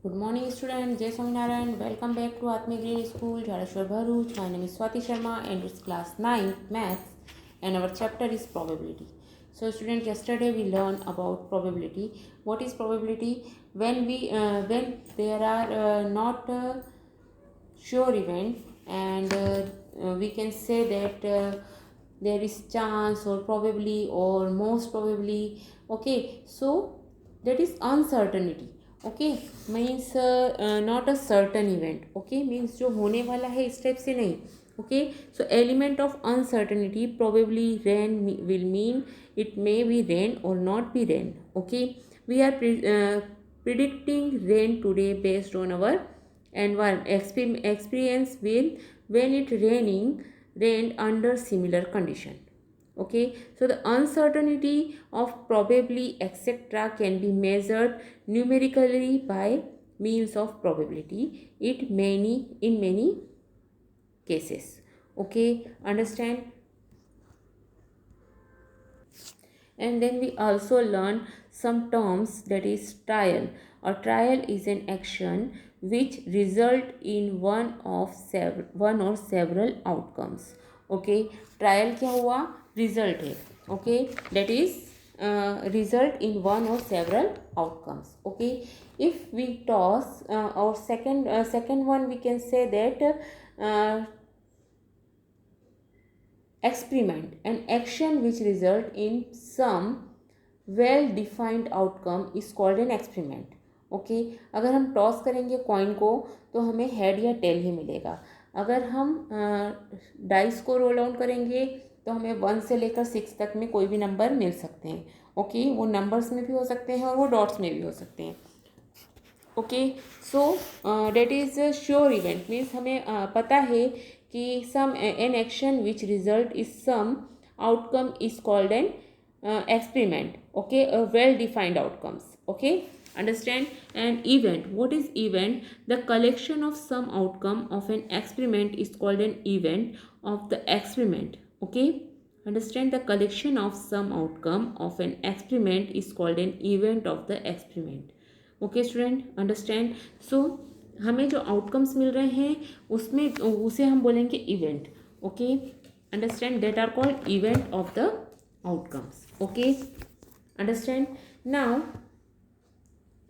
Good morning, student. Jai Swaminarayan. Welcome back to Atmi Green School, Jadashwar Bharuch. My name is Swati Sharma, and it's class 9 maths, and our chapter is probability. So, student, yesterday we learned about probability. What is probability? When there are not sure event, and we can say that there is chance or probably or most probably. Okay, so that is uncertainty. Okay means not a certain event. Okay means जो होने वाला है इस type से नहीं. Okay so element of uncertainty probably rain will mean it may be rain और not be rain. Okay we are predicting rain today based on our environment experience with when it rained under similar condition. Okay, so the uncertainty of probably etc can be measured numerically by means of probability in many cases. Okay, understand. And then we also learn some terms, that is trial. A trial is an action which result in one or several outcomes. Okay, trial क्या हुआ? Result है. Okay, that is result in one or several outcomes. Okay, if we toss our second one, we can say that experiment, an action which result in some well defined outcome is called an experiment. Okay अगर हम toss करेंगे coin को तो हमें head या tell ही मिलेगा. अगर हम डाइस को रोल आउट करेंगे तो हमें 1 से लेकर 6 तक में कोई भी नंबर मिल सकते हैं. ओके वो नंबर्स में भी हो सकते हैं और वो डॉट्स में भी हो सकते हैं. Okay so that is sure event means हमें पता है कि some an action which result is some outcome is called an experiment. Okay, a well defined outcomes. Okay, understand. And event, what is event? The collection of some outcome of an experiment is called an event of the experiment. Okay, understand, the collection of some outcome of an experiment is called an event of the experiment. Okay student, understand. So हमें जो outcomes मिल रहे हैं उसमें उसे हम बोलेंगे event. Okay understand, that are called event of the outcomes. Okay understand. Now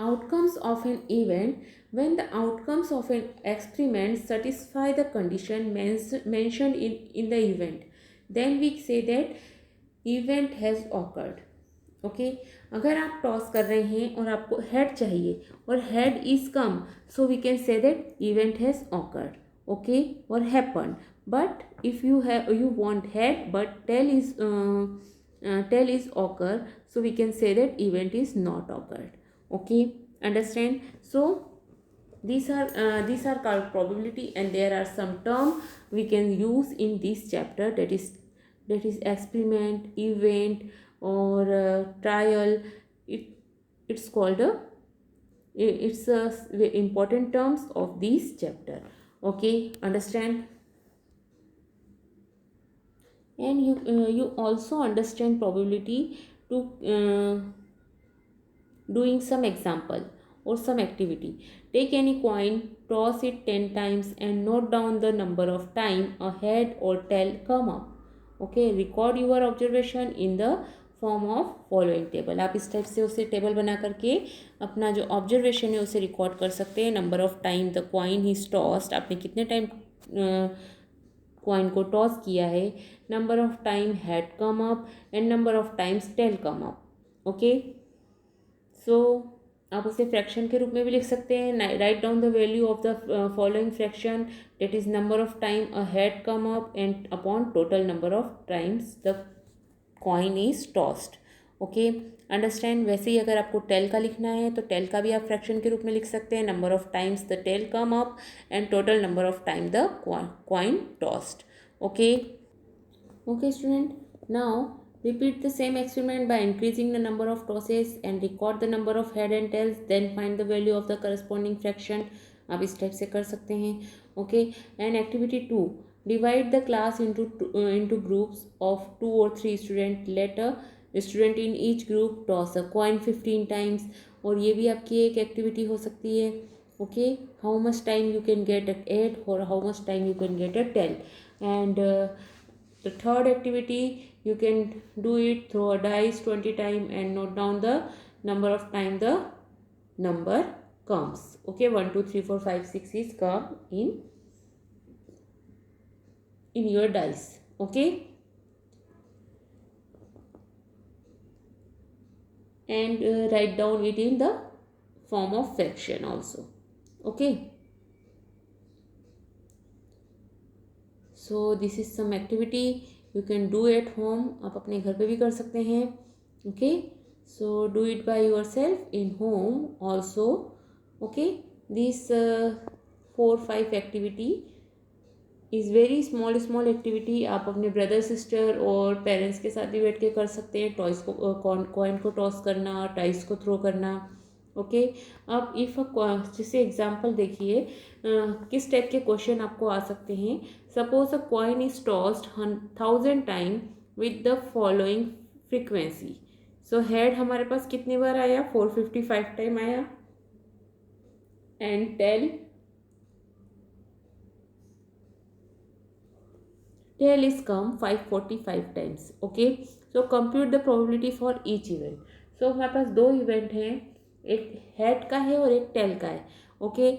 outcomes of an event, when the outcomes of an experiment satisfy the condition mentioned in the event, then we say that event has occurred. Okay अगर आप toss कर रहे हैं और आपको head चाहिए और head is come, so we can say that event has occurred. Okay और happen. But if you want head but tail is occur, so we can say that event is not occurred. Okay, understand. So these are called probability, and there are some term we can use in this chapter, that is experiment, event, or trial. It's called it's important terms of this chapter. Okay, understand. And you also understand probability to doing some example or some activity. Take any coin, toss it 10 times and note down the number of time a head or tail come up. Okay, record your observation in the form of following table. आप इस type से उसे table बना करके अपना जो observation है उसे रिकॉर्ड कर सकते हैं. Number of time the coin is tossed, आपने कितने टाइम कॉइन को टॉस किया है. Number of time head come up and number of times tail come up. Okay so आप उसे फ्रैक्शन के रूप में भी लिख सकते हैं. Write down the value of the following fraction, that is number of time a head come up and upon total number of times the coin is tossed. Okay understand. वैसे ही अगर आपको टेल का लिखना है तो टेल का भी आप फ्रैक्शन के रूप में लिख सकते हैं. Number of times the tail come up and total number of time the coin tossed. Okay okay student, now repeat the same experiment by increasing the number of tosses and record the number of head and tails, then find the value of the corresponding fraction. आप इस type से कर सकते हैं. Okay and activity 2, divide the class into groups of 2 or 3 students. Let a student in each group toss a coin 15 times. और ये भी आपकी एक एक्टिविटी हो सकती है. Okay, how much time you can get at 8 or how much time you can get at 10. And the third activity, you can do it throw a dice 20 time and note down the number of time the number comes. Okay, 1 2 3 4 5 6 is come in your dice. Okay, and write down it in the form of fraction also. Okay, so this is some activity you can do at home. आप अपने घर पे भी कर सकते हैं. Okay, so do it by yourself in home also. Okay, this 4 5 activity is very small small activity. आप अपने ब्रदर सिस्टर और पेरेंट्स के साथ भी बैठ के कर सकते हैं. टॉयस को कॉइन को टॉस करना, टाइस को थ्रो करना. ओके, अब इफ़ जैसे एग्जांपल देखिए किस टाइप के क्वेश्चन आपको आ सकते हैं. Suppose a coin is tossed 1000 time with the following frequency. So head हमारे पास कितनी बार आया? 455 टाइम आया. And tail is come 545 times. Okay, so compute the probability for each event. So हमारे पास दो इवेंट हैं, एक हेड का है और एक टेल का है. Okay,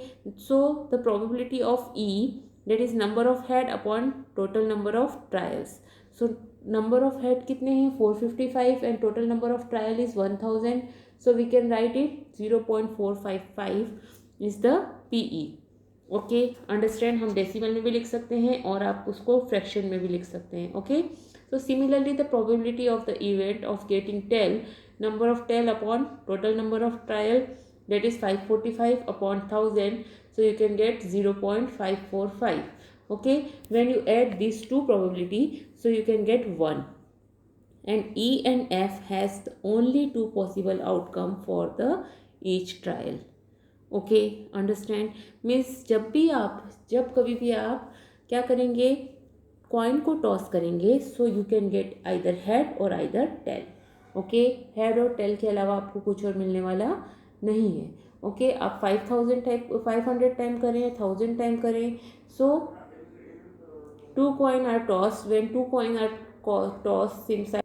so the probability of E that is number of head upon total number of trials. So number of head कितने हैं? 455 and total number of trial is 1000. So we can write it 0.455 is the PE. Okay, understand. हम decimal में भी लिख सकते हैं और आप उसको फ्रैक्शन में भी लिख सकते हैं. Okay, so similarly the probability of the event of getting tail, number of tail upon total number of trial, that is 545 upon 1000. So you can get 0.545. Okay, when you add these two probability, so you can get 1. And E and F has the only two possible outcome for the each trial. Okay, understand. Means जब कभी भी आप क्या करेंगे, coin को toss करेंगे, so you can get either head और either tell. Okay, head और टेल के अलावा आपको कुछ और मिलने वाला नहीं है. ओके, आप 500 टाइम करें, 1000 टाइम करें. सो 2 coin are tossed. When 2 coin are tossed inside,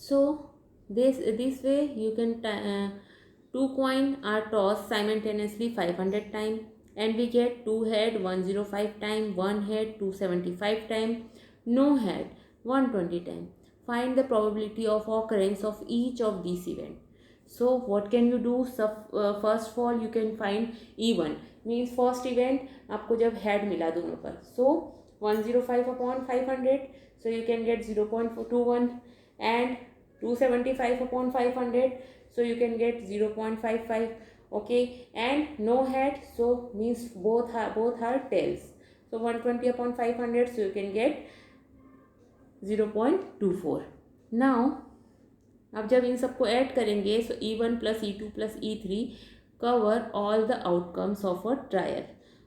so this way you can 2 coin are tossed simultaneously 500 time, and we get 2 head 105 time, 1 head 275 time, no head 120 time. Find the probability of occurrence of each of these events. So what can you do? First of all you can find even, means first event आपको जब head मिला दोनों पर, so 105 upon 500, so you can get 0.21, and 275 upon 500, so you can get 0.55. Okay, and no head, so means both are tails, so 120 upon 500, so you can get 0.24. now अब जब इन सबको add करेंगे, सो E1 plus E2 plus E3 cover all the outcomes of a trial.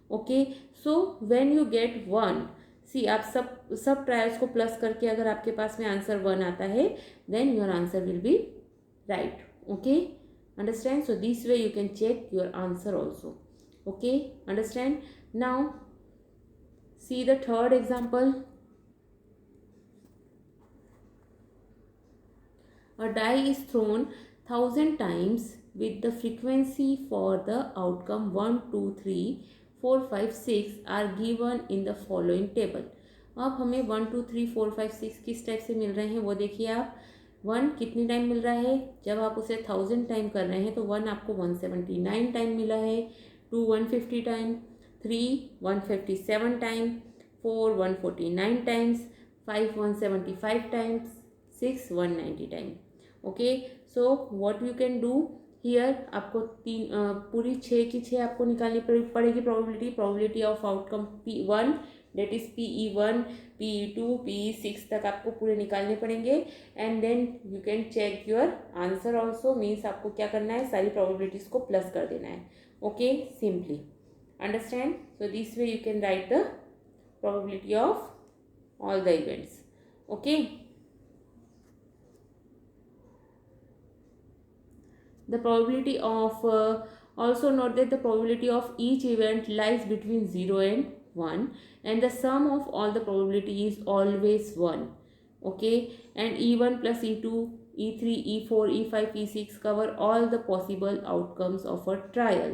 Okay, so when you get 1, सी आप सब trials को plus करके अगर आपके पास में आंसर 1 आता है, then your answer will be right. Okay, understand. So this way you can check your answer also. Okay, understand. Now see the third example. A die is thrown 1000 times with the frequency for the outcome 1 2 3 4 5 6 are given in the following table. अब हमें 1 2 3 4 5 6 किस type से मिल रहे हैं वो देखिए आप. 1 कितनी टाइम मिल रहा है? जब आप उसे 1000 टाइम कर रहे हैं तो 1 आपको 179 टाइम मिला है, 2 150 time, 3 157 time, 4 149 times, 5 175 times, 6 190 time. Okay, so what you can do here, आपको पूरी 6 की 6 आपको निकालनी पड़ेगी probability of outcome P1, that is PE1, PE2, PE6 तक आपको पूरे निकालने पड़ेंगे. And then you can check your answer also, means आपको क्या करना है, सारी प्रोबेबिलिटीज को प्लस कर देना है. Okay, simply understand. So this way you can write the probability of all the events. Okay, the probability of Also note that the probability of each event lies between 0 and 1, and the sum of all the probability is always 1. Okay, and E1 plus E2, E3, E4, E5, E6 cover all the possible outcomes of a trial.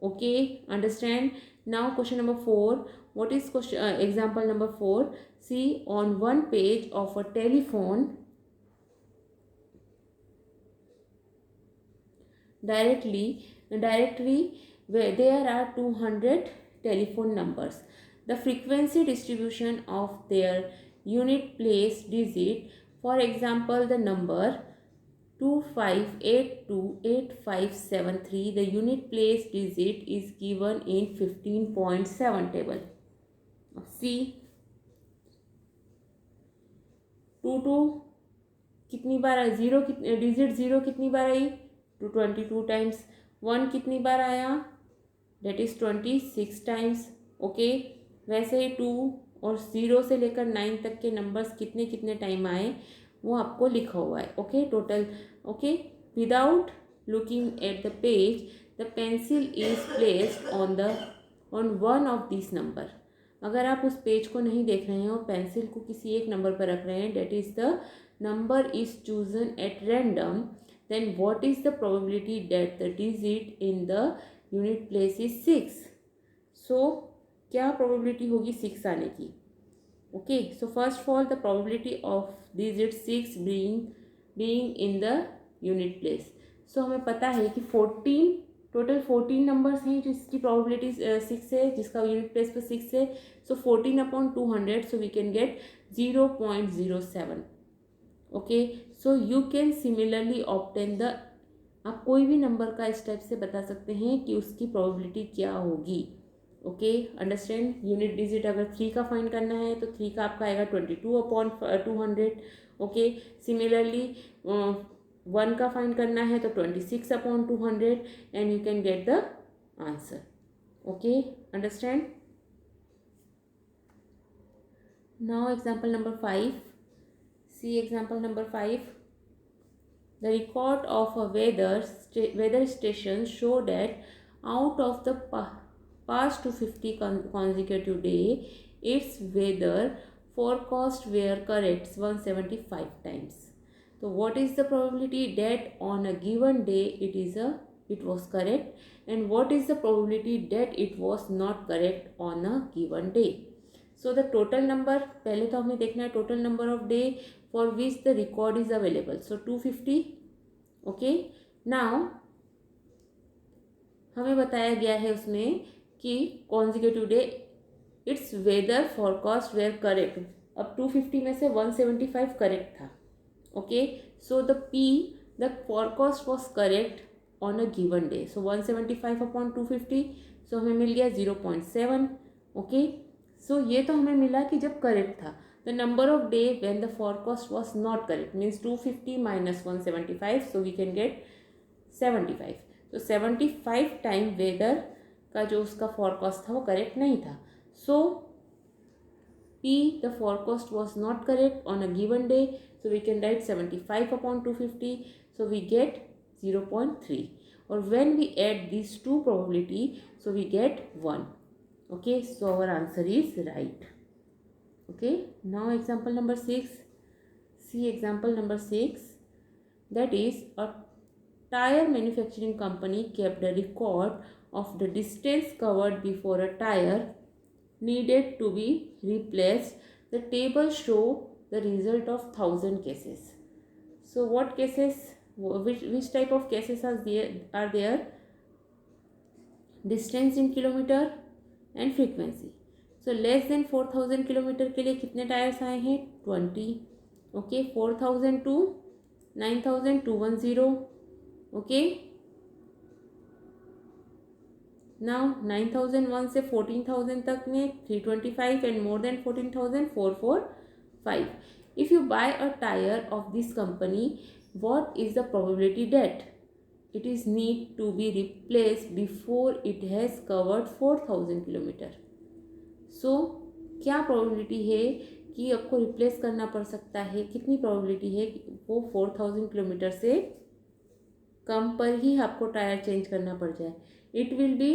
Okay, understand? Now question number 4. What is example number 4? See, on one page of a telephone directory where there are 200 telephone numbers. The frequency distribution of their unit place digit, for example the number 25828573, the unit place digit is given in 15.7 table. See, 22 कितनी बार आई, zero कितने digit zero कितनी बार आई, 222 times. 1 कितनी बार आया, that is 26 times. Okay, वैसे ही 2 और 0 से लेकर 9 तक के नंबर्स कितने कितने टाइम आए वो आपको लिखा हुआ है. Okay, total. Okay, without looking at the page the pencil is placed on one of this number. अगर आप उस पेज को नहीं देख रहे हैं और पेंसिल को किसी एक नंबर पर रख रहे हैं, that is the number is chosen at random, then what is the probability that the digit in the unit place is 6? So क्या probability होगी 6 आने की? Okay, so first of all the probability of digit 6 being in the unit place. So हमें पता है कि 14 total 14 numbers हैं जिसकी probability 6 है, जिसका यूनिट प्लेस पर 6 है. So 14/200, so we can get 0.07. Okay, so you can similarly obtain the, आप कोई भी नंबर का इस टाइप से बता सकते हैं कि उसकी प्रोबेबिलिटी क्या होगी. Okay, understand? यूनिट डिजिट अगर 3 का फाइंड करना है तो 3 का आपका आएगा 22/200. ओके, सिमिलरली 1 का फाइंड करना है तो 26/200 and you can get the answer. Okay, understand? Now example number 5. See example number 5. The record of a weather station show that out of the past 250 consecutive day, its weather forecast were correct 175 times. So what is the probability that on a given day it was correct, and what is the probability that it was not correct on a given day? So the total number, पहले तो हमें देखना है total number of day for which the record is available. So 250. Okay, now हमें बताया गया है उसमें कि consecutive day its weather forecast were correct. अब 250 में से 175 करेक्ट था. Okay, so the forecast was correct on a given day. So 175/250, so हमें मिल गया 0.7. ओके, सो ये तो हमें मिला कि जब करेक्ट था. The number of day when the forecast was not correct means 250 minus 175, so we can get 75. तो 75 टाइम वेदर का जो उसका फोरकास्ट था वो करेक्ट नहीं था. सो P, the forecast was not correct on a given day, so we can write 75/250, so we get 0.3. Or when we add these two probability, so we get 1. Okay, so our answer is right. Okay, now example number 6. See example number 6. That is, a tire manufacturing company kept a record of the distance covered before a tire needed to be replaced. The table show the result of 1000 cases. So what cases, which type of cases are there? Distance in kilometer and frequency. So less than 4000 kilometre के लिए कितने tyres आए हैं? 20. Okay, 4000 to 9210. Okay, now 9001 से 14000 तक में 325 and more than 14000 445. If you buy a tyre of this company, what is the probability that it is need to be replaced before it has covered 4000 kilometre? So क्या probability है कि आपको replace करना पड़ सकता है, कितनी प्रोबेबिलिटी है कि वो 4000 किलोमीटर से कम पर ही आपको टायर चेंज करना पड़ जाए. It will be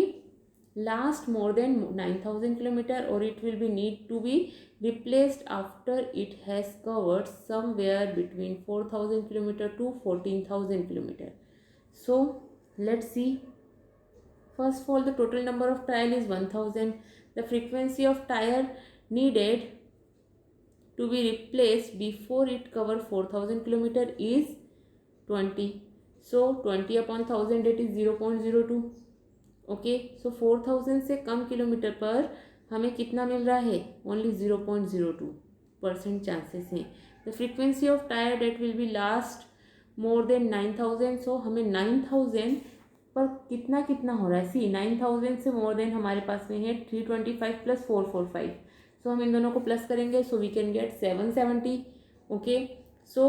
last more than 9,000 kilometer, or it will be need to be replaced after it has covered somewhere between 4,000 kilometer to 14,000 kilometer. So let's see. First of all, the total number of tire is 1000. The frequency of tire needed to be replaced before it cover 4,000 kilometer is 20. So 20 upon 1000, that is 0.02. Okay. सो 4000 से कम kilometre पर हमें कितना मिल रहा है? Only 0.02% chances हैं. The frequency of tyre that will be last more than 9000. So हमें 9000 पर कितना कितना हो रहा है? सी 9000 से मोर देन हमारे पास में है 325 प्लस 445. सो हम इन दोनों को प्लस करेंगे. So we can get 770. Okay. So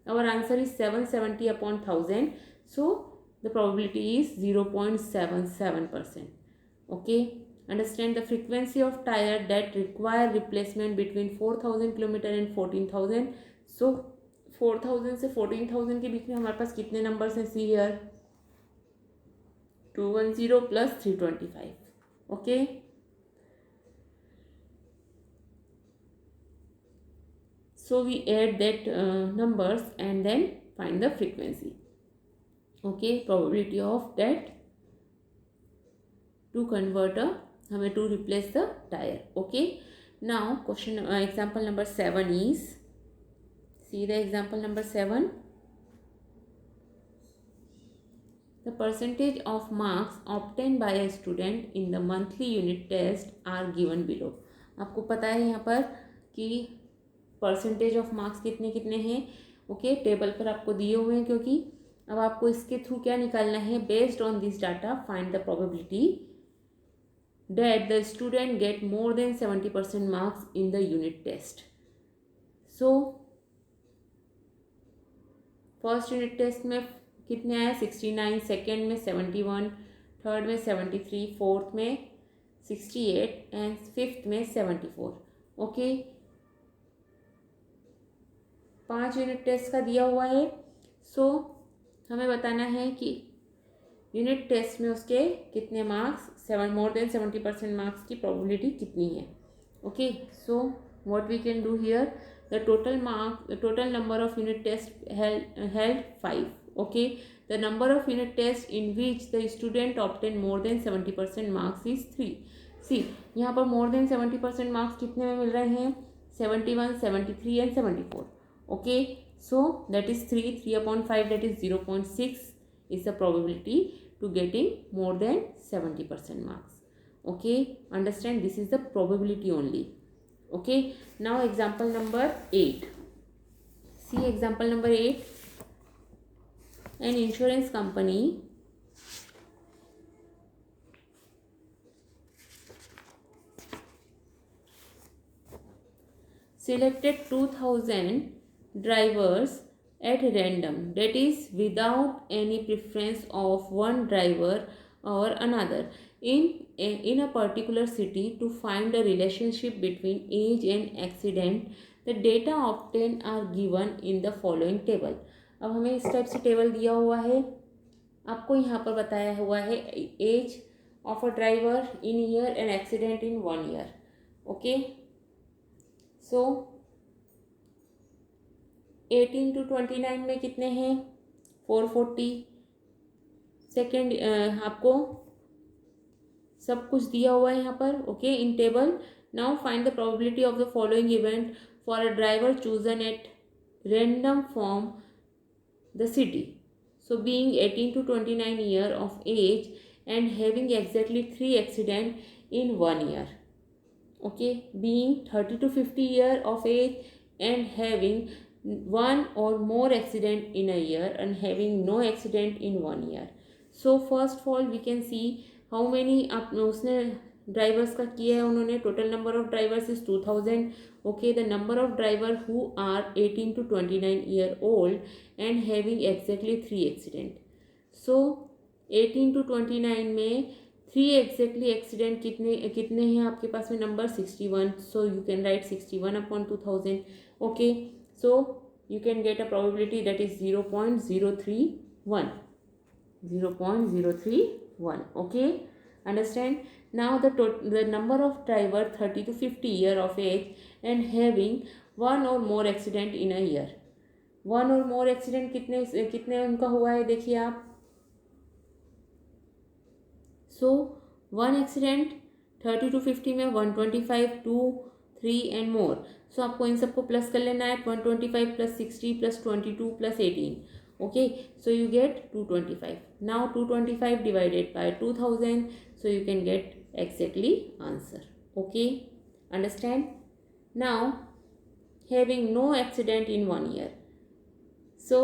our answer is 770 upon 1000. So the probability is 0.77%. okay. Understand the frequency of tire that require replacement between 4,000 kilometer and 14,000. so 4,000 से 14,000 के बीच में हमारे पास कितने नंबर्स हैं? See here 210 plus 325. Okay. so we add that numbers and then find the frequency. Okay. probability of that to convert हमें to replace the tire. okay. now question example number 7 is, see the example number 7. the percentage of marks obtained by a student in the monthly unit test are given below. आपको पता है यहाँ पर कि percentage of marks कितने कितने हैं. Okay. Table पर आपको दिए हुए हैं, क्योंकि अब आपको इसके थ्रू क्या निकालना है? Based on this data find the probability that the student get more than 70% marks in the unit test. So first unit test में कितने आए? 69. सेकेंड में 71. थर्ड में 73. फोर्थ में 68 एंड फिफ्थ में 74. ओके. 5 यूनिट टेस्ट का दिया हुआ है. सो हमें बताना है कि यूनिट टेस्ट में उसके कितने मार्क्स, मोर देन 70% मार्क्स की प्रोबेबिलिटी कितनी है. Okay. So what we can do here, the total number of unit test held 5. Okay. The number of unit test in which the student obtain more than 70% marks is 3. See यहाँ पर मोर than 70% marks कितने में मिल रहे हैं? 71, 73 and 74. Okay. So that is 3 upon 5, that is 0.6 is the probability to getting more than 70% marks. Okay. Understand, this is the probability only. Okay. Now example number 8. See example number 8. An insurance company selected 2000 drivers at random, that is without any preference of one driver or another in a particular city to find the relationship between age and accident. The data obtained are given in the following table. अब हमें इस type से table दिया हुआ है. आपको यहाँ पर बताया हुआ है age of a driver in year and accident in 1 year. ओके. सो 18 to 29 में कितने हैं? 440. सेकेंड आपको सब कुछ दिया हुआ है यहाँ पर. Okay. In table. Now find the probability of the following event for a driver chosen at random from the city. So being 18 to 29 year of age and having exactly 3 accident in 1 year. Okay. Being 30 to 50 year of age and having 1 or more accident in a year and having no accident in 1 year. So first of all we can see how many उसने drivers का किया है उन्होंने. Total number of drivers is 2000. Okay. The number of driver who are 18 to 29 year old and having exactly 3 accident. So 18 to 29 में 3 exactly accident कितने हैं आपके पास में? Number 61. So you can write 61 upon 2000. Okay. So you can get a probability that is 0.03 1. 0.031. Okay, understand? Now the number of driver 30 to 50 year of age and having one or more accident in a year. One और मोर accident कितने कितने उनका हुआ है देखिए आप. So one accident 30 to 50 में 125, 2, 3 and more. सो आपको इन सबको प्लस कर लेना है. 125 plus 60 plus 22 plus 18. Okay, so you get 225. Now 225 divided by 2000, so you can get exactly answer. Okay, understand? Now having no accident in 1 year. So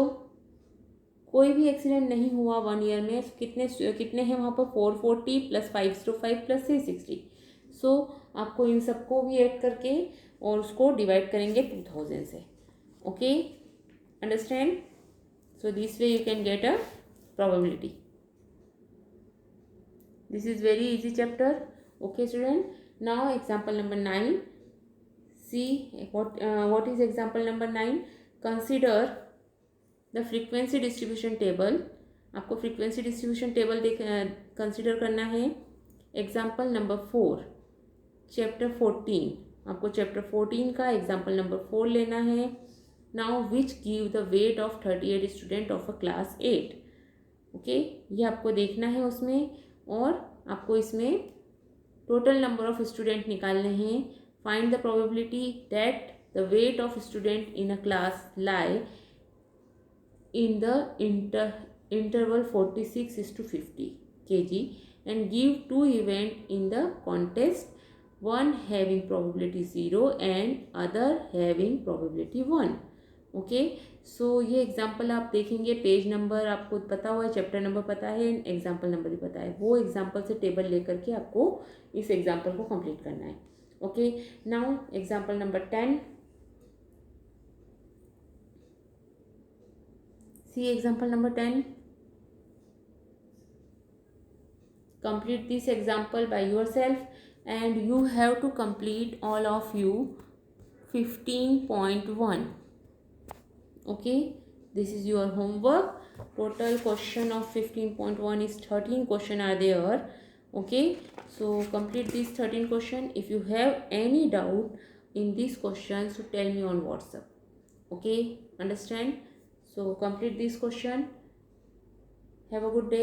कोई भी accident नहीं हुआ 1 ईयर में. कितने कितने हैं वहाँ पर 440 प्लस 505 प्लस 360. सो आपको इन सबको भी ऐड करके और उसको डिवाइड करेंगे 2000 से. Okay, understand? So this way you can get a probability. This is very easy chapter. Okay student. Now example number 9. See what is example number 9. Consider the frequency distribution table. आपको frequency distribution table consider करना है. Example number 4. Chapter 14. आपको chapter 14 का example number 4 लेना है. Now which give the weight of 38 student of a class 8. Okay, ये आपको देखना है उसमें. और आपको इसमें टोटल नंबर ऑफ स्टूडेंट निकालने हैं. Find the probability that the weight of student in a class lie in the interval 46:50 kg and give 2 event in the contest, one having probability 0 and other having probability 1. Okay, सो ये example आप देखेंगे. Page number आपको पता हुआ है, chapter number पता है, example number भी पता है. वो एग्जाम्पल से टेबल लेकर के आपको इस एग्जाम्पल को कंप्लीट करना है. Okay, now example number 10. See example number 10. Complete this example by yourself and you have to complete all of you 15.1. Okay, this is your homework. Total question of 15.1 is 13 question are there. Okay, so complete this 13 question. If you have any doubt in these questions, so tell me on WhatsApp. Okay, understand? So complete this question. Have a good day.